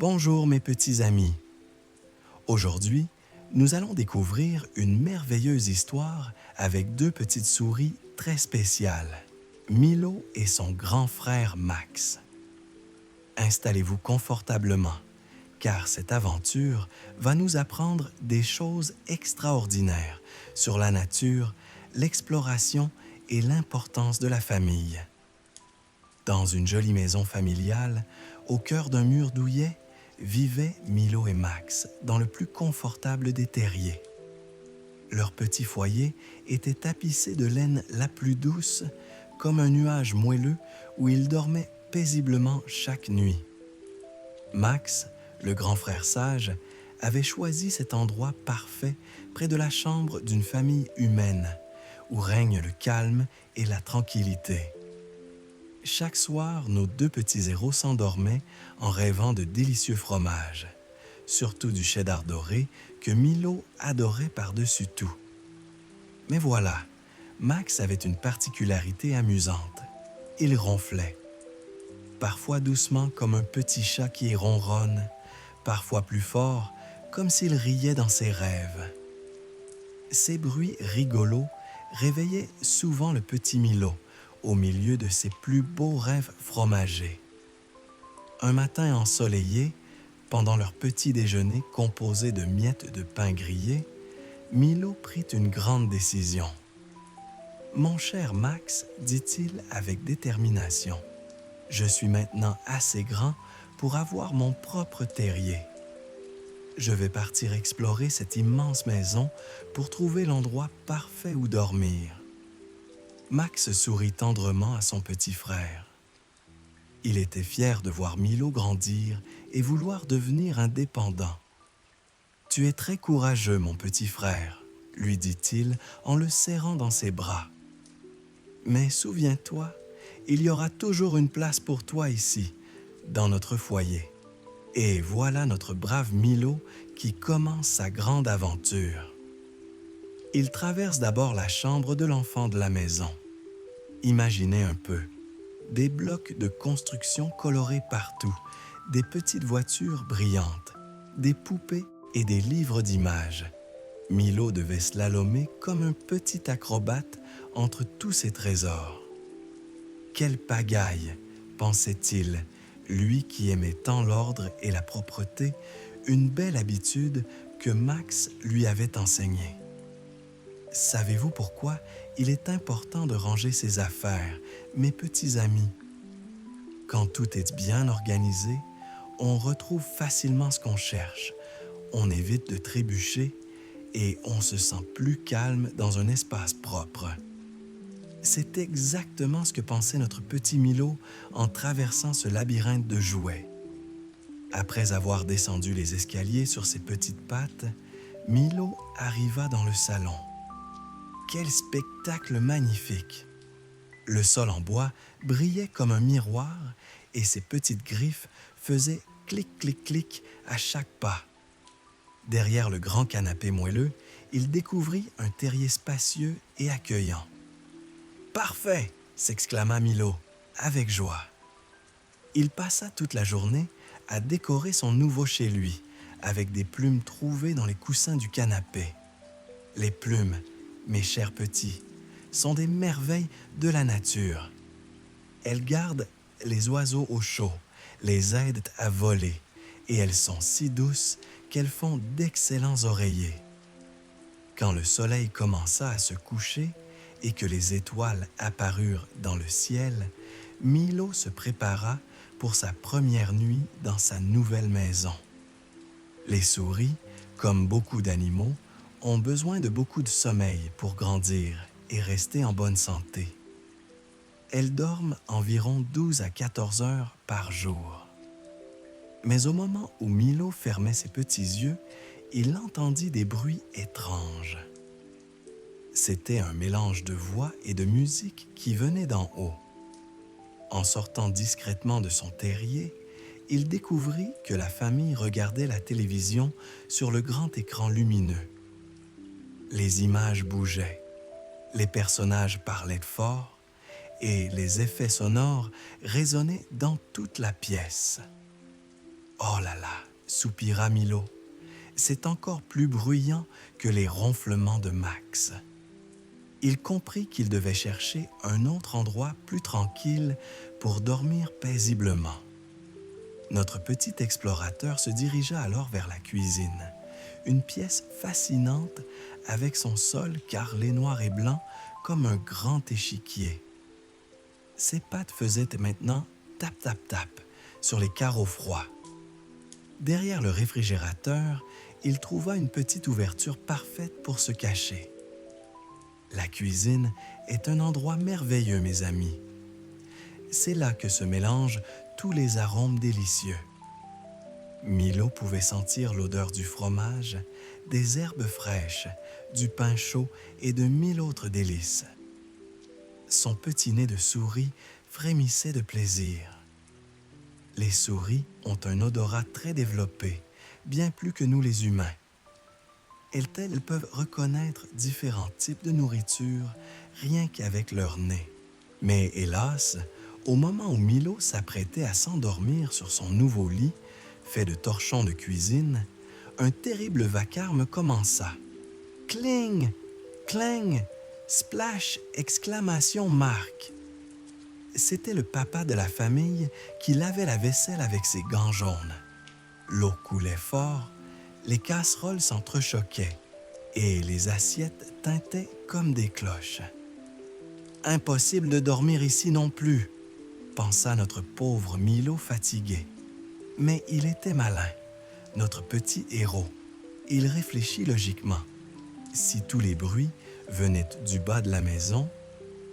Bonjour mes petits amis. Aujourd'hui, nous allons découvrir une merveilleuse histoire avec deux petites souris très spéciales, Milo et son grand frère Max. Installez-vous confortablement, car cette aventure va nous apprendre des choses extraordinaires sur la nature, l'exploration et l'importance de la famille. Dans une jolie maison familiale, au cœur d'un mur douillet, vivaient Milo et Max dans le plus confortable des terriers. Leur petit foyer était tapissé de laine la plus douce, comme un nuage moelleux où ils dormaient paisiblement chaque nuit. Max, le grand frère sage, avait choisi cet endroit parfait près de la chambre d'une famille humaine, où règne le calme et la tranquillité. Chaque soir, nos deux petits héros s'endormaient en rêvant de délicieux fromages, surtout du cheddar doré que Milo adorait par-dessus tout. Mais voilà, Max avait une particularité amusante. Il ronflait, parfois doucement comme un petit chat qui ronronne, parfois plus fort comme s'il riait dans ses rêves. Ces bruits rigolos réveillaient souvent le petit Milo, au milieu de ses plus beaux rêves fromagés. Un matin ensoleillé, pendant leur petit déjeuner composé de miettes de pain grillé, Milo prit une grande décision. « Mon cher Max, dit-il avec détermination, je suis maintenant assez grand pour avoir mon propre terrier. Je vais partir explorer cette immense maison pour trouver l'endroit parfait où dormir. » Max sourit tendrement à son petit frère. Il était fier de voir Milo grandir et vouloir devenir indépendant. « Tu es très courageux, mon petit frère, » lui dit-il en le serrant dans ses bras. « Mais souviens-toi, il y aura toujours une place pour toi ici, dans notre foyer. Et voilà notre brave Milo qui commence sa grande aventure. » Il traverse d'abord la chambre de l'enfant de la maison. Imaginez un peu, des blocs de construction colorés partout, des petites voitures brillantes, des poupées et des livres d'images. Milo devait slalomer comme un petit acrobate entre tous ces trésors. Quelle pagaille, pensait-il, lui qui aimait tant l'ordre et la propreté, une belle habitude que Max lui avait enseignée. Savez-vous pourquoi il est important de ranger ses affaires, mes petits amis? Quand tout est bien organisé, on retrouve facilement ce qu'on cherche, on évite de trébucher et on se sent plus calme dans un espace propre. C'est exactement ce que pensait notre petit Milo en traversant ce labyrinthe de jouets. Après avoir descendu les escaliers sur ses petites pattes, Milo arriva dans le salon. Quel spectacle magnifique! Le sol en bois brillait comme un miroir et ses petites griffes faisaient clic-clic-clic à chaque pas. Derrière le grand canapé moelleux, il découvrit un terrier spacieux et accueillant. « Parfait !» s'exclama Milo, avec joie. Il passa toute la journée à décorer son nouveau chez lui, avec des plumes trouvées dans les coussins du canapé. Les plumes, mes chers petits, sont des merveilles de la nature. Elles gardent les oiseaux au chaud, les aident à voler, et elles sont si douces qu'elles font d'excellents oreillers. Quand le soleil commença à se coucher et que les étoiles apparurent dans le ciel, Milo se prépara pour sa première nuit dans sa nouvelle maison. Les souris, comme beaucoup d'animaux, ont besoin de beaucoup de sommeil pour grandir et rester en bonne santé. Elles dorment environ 12 à 14 heures par jour. Mais au moment où Milo fermait ses petits yeux, il entendit des bruits étranges. C'était un mélange de voix et de musique qui venait d'en haut. En sortant discrètement de son terrier, il découvrit que la famille regardait la télévision sur le grand écran lumineux. Les images bougeaient, les personnages parlaient fort et les effets sonores résonnaient dans toute la pièce. Oh là là, soupira Milo. C'est encore plus bruyant que les ronflements de Max. Il comprit qu'il devait chercher un autre endroit plus tranquille pour dormir paisiblement. Notre petit explorateur se dirigea alors vers la cuisine, une pièce fascinante avec son sol carrelé noir et blanc comme un grand échiquier. Ses pattes faisaient maintenant tap-tap-tap sur les carreaux froids. Derrière le réfrigérateur, il trouva une petite ouverture parfaite pour se cacher. La cuisine est un endroit merveilleux, mes amis. C'est là que se mélangent tous les arômes délicieux. Milo pouvait sentir l'odeur du fromage, des herbes fraîches, du pain chaud et de 1000 autres délices. Son petit nez de souris frémissait de plaisir. Les souris ont un odorat très développé, bien plus que nous les humains. Elles peuvent reconnaître différents types de nourriture rien qu'avec leur nez. Mais hélas, au moment où Milo s'apprêtait à s'endormir sur son nouveau lit, fait de torchons de cuisine, un terrible vacarme commença. Cling! Cling! Splash! Exclamation marque. C'était le papa de la famille qui lavait la vaisselle avec ses gants jaunes. L'eau coulait fort, les casseroles s'entrechoquaient et les assiettes tintaient comme des cloches. Impossible de dormir ici non plus, pensa notre pauvre Milo fatigué. Mais il était malin, notre petit héros. Il réfléchit logiquement. Si tous les bruits venaient du bas de la maison,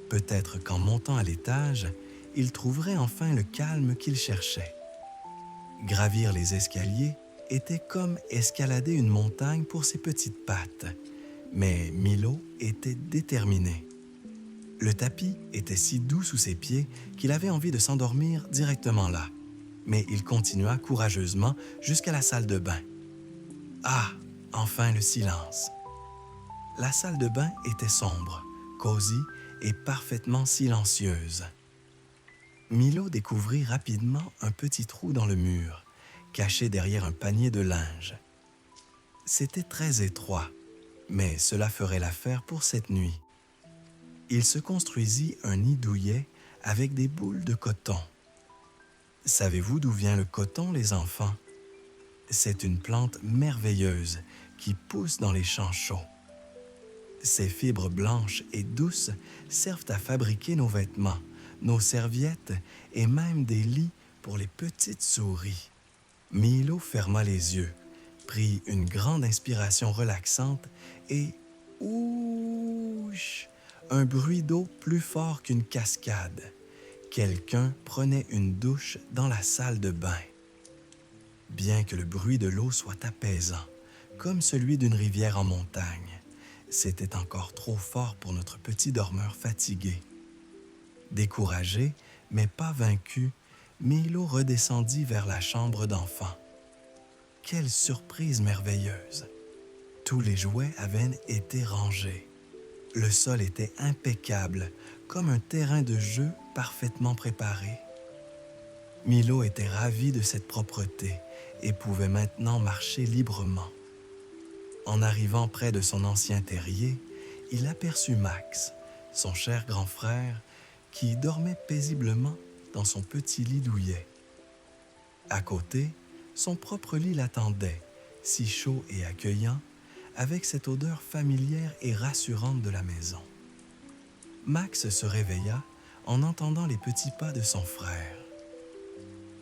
peut-être qu'en montant à l'étage, il trouverait enfin le calme qu'il cherchait. Gravir les escaliers était comme escalader une montagne pour ses petites pattes, mais Milo était déterminé. Le tapis était si doux sous ses pieds qu'il avait envie de s'endormir directement là, mais il continua courageusement jusqu'à la salle de bain. Ah, enfin le silence. La salle de bain était sombre, cosy et parfaitement silencieuse. Milo découvrit rapidement un petit trou dans le mur, caché derrière un panier de linge. C'était très étroit, mais cela ferait l'affaire pour cette nuit. Il se construisit un nid douillet avec des boules de coton. Savez-vous d'où vient le coton, les enfants? C'est une plante merveilleuse qui pousse dans les champs chauds. Ces fibres blanches et douces servent à fabriquer nos vêtements, nos serviettes et même des lits pour les petites souris. Milo ferma les yeux, prit une grande inspiration relaxante et ouch! Un bruit d'eau plus fort qu'une cascade. Quelqu'un prenait une douche dans la salle de bain. Bien que le bruit de l'eau soit apaisant, comme celui d'une rivière en montagne, c'était encore trop fort pour notre petit dormeur fatigué. Découragé, mais pas vaincu, Milo redescendit vers la chambre d'enfant. Quelle surprise merveilleuse! Tous les jouets avaient été rangés. Le sol était impeccable, comme un terrain de jeu parfaitement préparé. Milo était ravi de cette propreté et pouvait maintenant marcher librement. En arrivant près de son ancien terrier, il aperçut Max, son cher grand frère, qui dormait paisiblement dans son petit lit douillet. À côté, son propre lit l'attendait, si chaud et accueillant, avec cette odeur familière et rassurante de la maison. Max se réveilla en entendant les petits pas de son frère.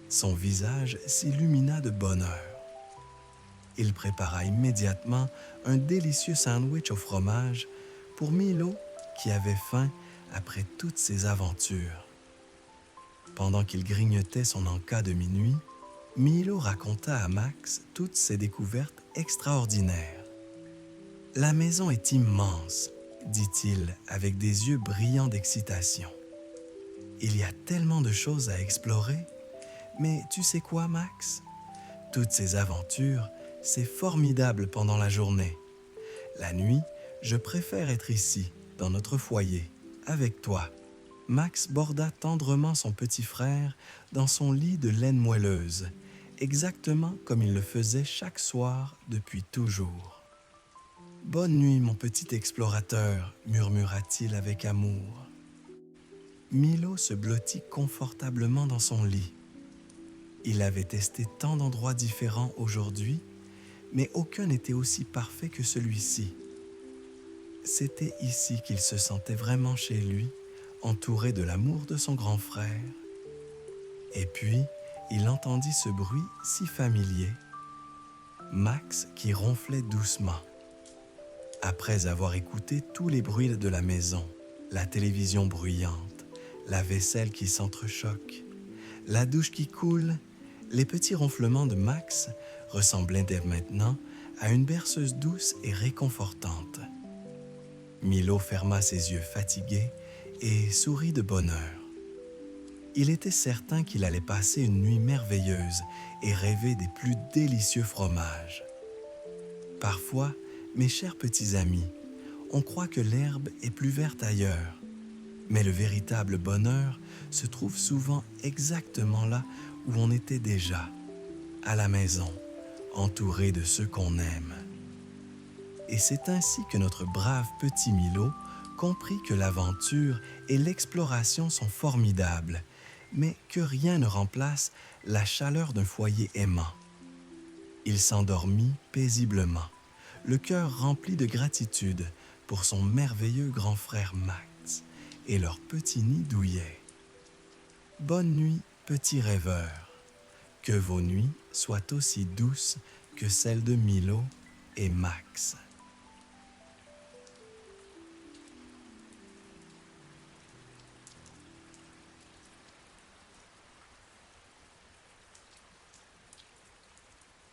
Son visage s'illumina de bonheur. Il prépara immédiatement un délicieux sandwich au fromage pour Milo qui avait faim après toutes ses aventures. Pendant qu'il grignotait son encas de minuit, Milo raconta à Max toutes ses découvertes extraordinaires. « La maison est immense, dit-il avec des yeux brillants d'excitation. Il y a tellement de choses à explorer, mais tu sais quoi, Max? Toutes ces aventures, c'est formidable pendant la journée. La nuit, je préfère être ici, dans notre foyer, avec toi. » Max borda tendrement son petit frère dans son lit de laine moelleuse exactement comme il le faisait chaque soir depuis toujours. Bonne nuit, mon petit explorateur, murmura-t-il avec amour. Milo se blottit confortablement dans son lit. Il avait testé tant d'endroits différents aujourd'hui, mais aucun n'était aussi parfait que celui-ci. C'était ici qu'il se sentait vraiment chez lui, entouré de l'amour de son grand frère. Et puis, il entendit ce bruit si familier. Max qui ronflait doucement. Après avoir écouté tous les bruits de la maison, la télévision bruyante, la vaisselle qui s'entrechoque, la douche qui coule, les petits ronflements de Max ressemblaient dès maintenant à une berceuse douce et réconfortante. Milo ferma ses yeux fatigués et sourit de bonheur. Il était certain qu'il allait passer une nuit merveilleuse et rêver des plus délicieux fromages. Parfois, mes chers petits amis, on croit que l'herbe est plus verte ailleurs, mais le véritable bonheur se trouve souvent exactement là où on était déjà, à la maison, entouré de ceux qu'on aime. Et c'est ainsi que notre brave petit Milo comprit que l'aventure et l'exploration sont formidables, mais que rien ne remplace la chaleur d'un foyer aimant. Il s'endormit paisiblement, le cœur rempli de gratitude pour son merveilleux grand frère Max et leur petit nid douillet. Bonne nuit, petits rêveurs. Que vos nuits soient aussi douces que celles de Milo et Max.